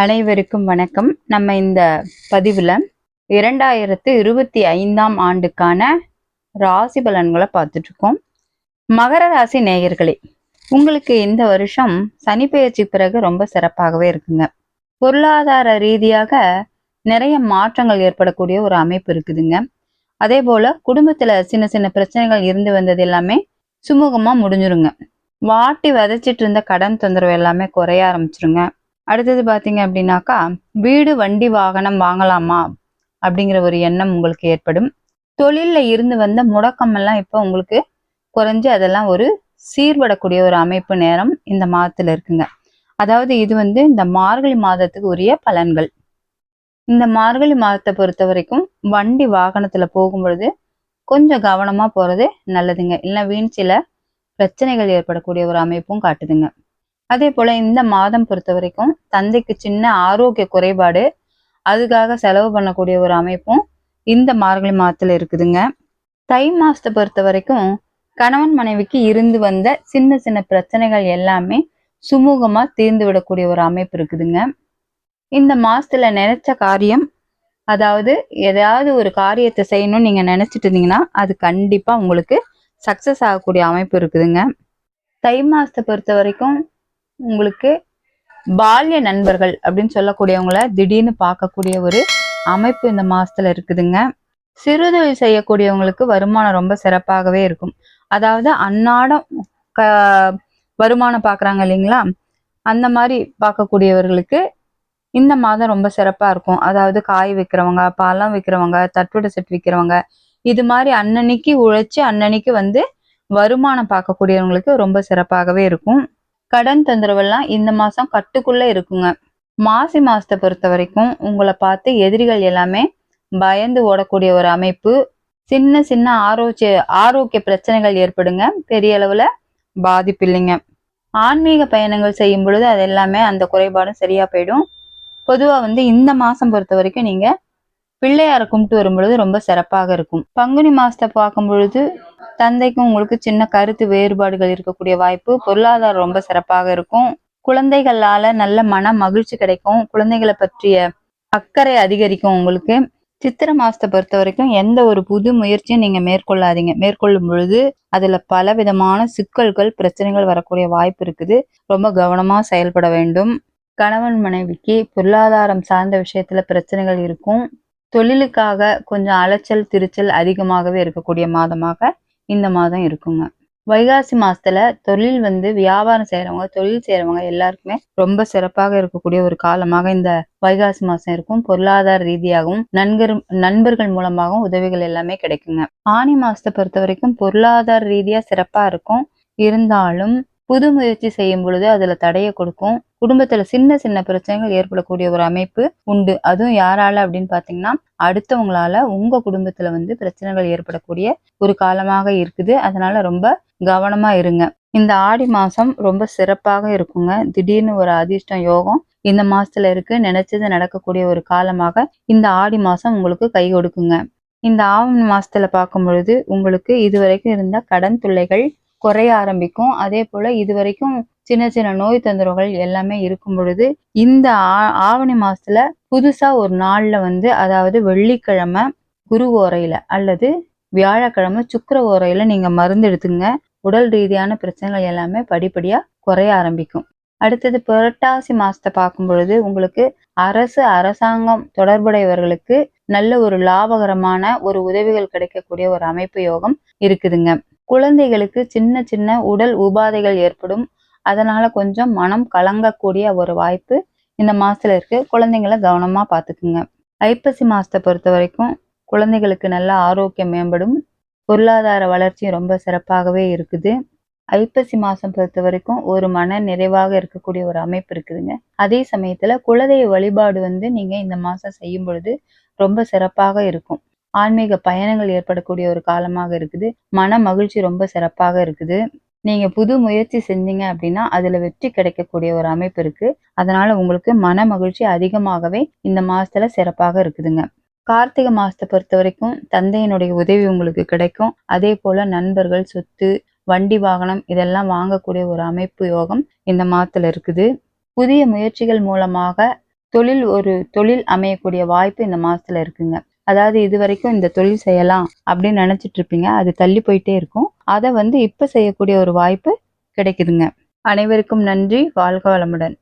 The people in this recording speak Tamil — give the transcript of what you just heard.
அனைவருக்கும் வணக்கம். நம்ம இந்த பதிவில் 2025ஆம் ஆண்டுக்கான ராசி பலன்களை பார்த்துட்டு இருக்கோம். மகர ராசி நேயர்களே, உங்களுக்கு இந்த வருஷம் சனி பெயர்ச்சி பிறகு ரொம்ப சிறப்பாகவே இருக்குங்க. பொருளாதார ரீதியாக நிறைய மாற்றங்கள் ஏற்படக்கூடிய ஒரு அமைப்பு இருக்குதுங்க. அதே போல குடும்பத்துல சின்ன சின்ன பிரச்சனைகள் இருந்து வந்தது எல்லாமே சுமூகமா முடிஞ்சிருங்க. வாட்டி விதைச்சிட்டு இருந்த கடன் தொந்தரவு எல்லாமே குறைய ஆரம்பிச்சிருங்க. அடுத்தது பார்த்தீங்க அப்படின்னாக்கா, வீடு வண்டி வாகனம் வாங்கலாமா அப்படிங்கிற ஒரு எண்ணம் உங்களுக்கு ஏற்படும். தொழிலில் இருந்து வந்த முடக்கம் எல்லாம் இப்போ உங்களுக்கு குறைஞ்சு அதெல்லாம் ஒரு சீர்படக்கூடிய ஒரு அமைப்பு நேரம் இந்த மாதத்துல இருக்குங்க. அதாவது இது இந்த மார்கழி மாதத்துக்கு உரிய பலன்கள். இந்த மார்கழி மாதத்தை பொறுத்த வரைக்கும் வண்டி வாகனத்துல போகும் பொழுது கொஞ்சம் கவனமா போறது நல்லதுங்க. இல்லை வீண் சில பிரச்சனைகள் ஏற்படக்கூடிய ஒரு அமைப்பும் காட்டுதுங்க. அதே போல இந்த மாதம் பொறுத்த வரைக்கும் தந்தைக்கு சின்ன ஆரோக்கிய குறைபாடு, அதுக்காக செலவு பண்ணக்கூடிய ஒரு அமைப்பும் இந்த மார்கழி மாதத்துல இருக்குதுங்க. தை மாசத்தை பொறுத்த வரைக்கும் கணவன் மனைவிக்கு இருந்து வந்த சின்ன சின்ன பிரச்சனைகள் எல்லாமே சுமூகமா தீர்ந்து விடக்கூடிய ஒரு அமைப்பு இருக்குதுங்க. இந்த மாசத்துல நினைச்ச காரியம், அதாவது எதாவது ஒரு காரியத்தை செய்யணும்னு நீங்க நினைச்சிட்டு இருந்தீங்கன்னா அது கண்டிப்பா உங்களுக்கு சக்சஸ் ஆகக்கூடிய அமைப்பு இருக்குதுங்க. தை மாசத்தை பொறுத்த வரைக்கும் உங்களுக்கு பால்ய நண்பர்கள் அப்படின்னு சொல்லக்கூடியவங்கள திடீர்னு பார்க்கக்கூடிய ஒரு அமைப்பு இந்த மாசத்துல இருக்குதுங்க. சிறுதொழில் செய்யக்கூடியவங்களுக்கு வருமானம் ரொம்ப சிறப்பாகவே இருக்கும். அதாவது அன்னாடம் வருமானம் பார்க்குறாங்க இல்லைங்களா, அந்த மாதிரி பார்க்கக்கூடியவர்களுக்கு இந்த மாதம் ரொம்ப சிறப்பா இருக்கும். அதாவது காய் விற்கிறவங்க, பழம் விற்கிறவங்க, தட்டுவடை செட் விற்கிறவங்க, இது மாதிரி அன்னன்னைக்கு உழைச்சி அன்னன்னைக்கு வருமானம் பார்க்கக்கூடியவங்களுக்கு ரொம்ப சிறப்பாகவே இருக்கும். கடன் தொந்தரவெல்லாம் இந்த மாசம் கட்டுக்குள்ள இருக்குங்க. மாசி மாசத்தை பொறுத்த வரைக்கும் உங்களை பார்த்து எதிரிகள் எல்லாமே பயந்து ஓடக்கூடிய ஒரு அமைப்பு. சின்ன சின்ன ஆரோக்கிய பிரச்சனைகள் ஏற்படுங்க. பெரிய அளவுல பாதிப்பு இல்லைங்க. ஆன்மீக பயணங்கள் செய்யும் பொழுது அது எல்லாமே அந்த குறைபாடும் சரியா போயிடும். பொதுவா இந்த மாசம் பொறுத்த வரைக்கும் நீங்க பிள்ளையார கும்பிட்டு வரும் பொழுது ரொம்ப சிறப்பாக இருக்கும். பங்குனி மாசத்தை பார்க்கும் பொழுது தந்தைக்கும் உங்களுக்கு சின்ன கருத்து வேறுபாடுகள் இருக்கக்கூடிய வாய்ப்பு. பொருளாதாரம் ரொம்ப சிறப்பாக இருக்கும். குழந்தைகளால நல்ல மன மகிழ்ச்சி கிடைக்கும். குழந்தைகளை பற்றிய அக்கறை அதிகரிக்கும் உங்களுக்கு. சித்திரை மாசத்தை பொறுத்த வரைக்கும் எந்த ஒரு புது முயற்சியும் நீங்க மேற்கொள்ளாதீங்க. மேற்கொள்ளும் பொழுது அதுல பல விதமான சிக்கல்கள் பிரச்சனைகள் வரக்கூடிய வாய்ப்பு இருக்குது. ரொம்ப கவனமா செயல்பட வேண்டும். கணவன் மனைவிக்கு பொருளாதாரம் சார்ந்த விஷயத்துல பிரச்சனைகள் இருக்கும். தொழிலுக்காக கொஞ்சம் அலைச்சல் திருச்சல் அதிகமாகவே இருக்கக்கூடிய மாதமாக இந்த மாதம் இருக்குங்க. வைகாசி மாசத்துல தொழில் வியாபாரம் செய்யறவங்க, தொழில் செய்யறவங்க எல்லாருக்குமே ரொம்ப சிறப்பாக இருக்கக்கூடிய ஒரு காலமாக இந்த வைகாசி மாசம் இருக்கும். பொருளாதார ரீதியாகவும் நண்பர்கள் மூலமாகவும் உதவிகள் எல்லாமே கிடைக்குங்க. ஆனி மாசத்தை பொறுத்த வரைக்கும் பொருளாதார ரீதியா சிறப்பா இருக்கும். இருந்தாலும் புது முயற்சி செய்யும் பொழுது அதுல தடையை கொடுக்கும். குடும்பத்துல சின்ன சின்ன பிரச்சனைகள் ஏற்படக்கூடிய ஒரு அமைப்பு உண்டு. அதுவும் யாரால அப்படின்னு பாத்தீங்கன்னா அடுத்தவங்களால உங்க குடும்பத்துல பிரச்சனைகள் ஏற்படக்கூடிய ஒரு காலமாக இருக்குது. அதனால ரொம்ப கவனமா இருங்க. இந்த ஆடி மாசம் ரொம்ப சிறப்பாக இருக்குங்க. திடீர்னு ஒரு அதிர்ஷ்டம் யோகம் இந்த மாசத்துல இருக்கு. நினைச்சது நடக்கக்கூடிய ஒரு காலமாக இந்த ஆடி மாசம் உங்களுக்கு கை கொடுக்குங்க. இந்த ஆவணி மாசத்துல பார்க்கும் பொழுது உங்களுக்கு இதுவரைக்கும் இருந்த கடன் தொல்லைகள் குறைய ஆரம்பிக்கும். அதே போல இதுவரைக்கும் சின்ன சின்ன நோய் தொந்தரவுகள் எல்லாமே இருக்கும் பொழுது இந்த ஆவணி மாசத்துல புதுசா ஒரு நாள்ல அதாவது வெள்ளிக்கிழமை குரு ஓரையில அல்லது வியாழக்கிழமை சுக்கிர ஓரையில நீங்க மருந்து எடுத்துங்க. உடல் ரீதியான பிரச்சனைகள் எல்லாமே படிப்படியா குறைய ஆரம்பிக்கும். அடுத்தது புரட்டாசி மாசத்தை பார்க்கும் பொழுது உங்களுக்கு அரசாங்கம் தொடர்புடையவர்களுக்கு நல்ல ஒரு லாபகரமான ஒரு உதவிகள் கிடைக்கக்கூடிய ஒரு அமைப்பு யோகம் இருக்குதுங்க. குழந்தைகளுக்கு சின்ன சின்ன உடல் உபாதைகள் ஏற்படும். அதனால கொஞ்சம் மனம் கலங்கக்கூடிய ஒரு வாய்ப்பு இந்த மாசத்துல இருக்கு. குழந்தைங்களை கவனமா பார்த்துக்குங்க. ஐப்பசி மாசத்தை பொறுத்த வரைக்கும் குழந்தைகளுக்கு நல்ல ஆரோக்கியம் மேம்படும். பொருளாதார வளர்ச்சி ரொம்ப சிறப்பாகவே இருக்குது. ஐப்பசி மாசம் பொறுத்த வரைக்கும் ஒரு மன நிறைவாக இருக்கக்கூடிய ஒரு அமைப்பு இருக்குதுங்க. அதே சமயத்துல குலதெய்வ வழிபாடு நீங்க இந்த மாசம் செய்யும் பொழுது ரொம்ப சிறப்பாக இருக்கும். ஆன்மீக பயணங்கள் ஏற்படக்கூடிய ஒரு காலமாக இருக்குது. மன மகிழ்ச்சி ரொம்ப சிறப்பாக இருக்குது. நீங்க புது முயற்சி செஞ்சீங்க அப்படின்னா அதுல வெற்றி கிடைக்கக்கூடிய ஒரு அமைப்பு இருக்கு. அதனால உங்களுக்கு மன மகிழ்ச்சி அதிகமாகவே இந்த மாசத்துல சிறப்பாக இருக்குதுங்க. கார்த்திகை மாசத்தை பொறுத்த வரைக்கும் தந்தையினுடைய உதவி உங்களுக்கு கிடைக்கும். அதே போல நண்பர்கள், சொத்து, வண்டி வாகனம் இதெல்லாம் வாங்கக்கூடிய ஒரு அமைப்பு யோகம் இந்த மாதத்துல இருக்குது. புதிய முயற்சிகள் மூலமாக ஒரு தொழில் அமையக்கூடிய வாய்ப்பு இந்த மாசத்துல இருக்குங்க. அதாவது இது வரைக்கும் இந்த தொழில் செய்யலாம் அப்படின்னு நினைச்சிட்டு இருப்பீங்க, அது தள்ளி போயிட்டே இருக்கும். அதை இப்ப செய்யக்கூடிய ஒரு வாய்ப்பு கிடைக்குதுங்க. அனைவருக்கும் நன்றி. வாழ்க வளமுடன்.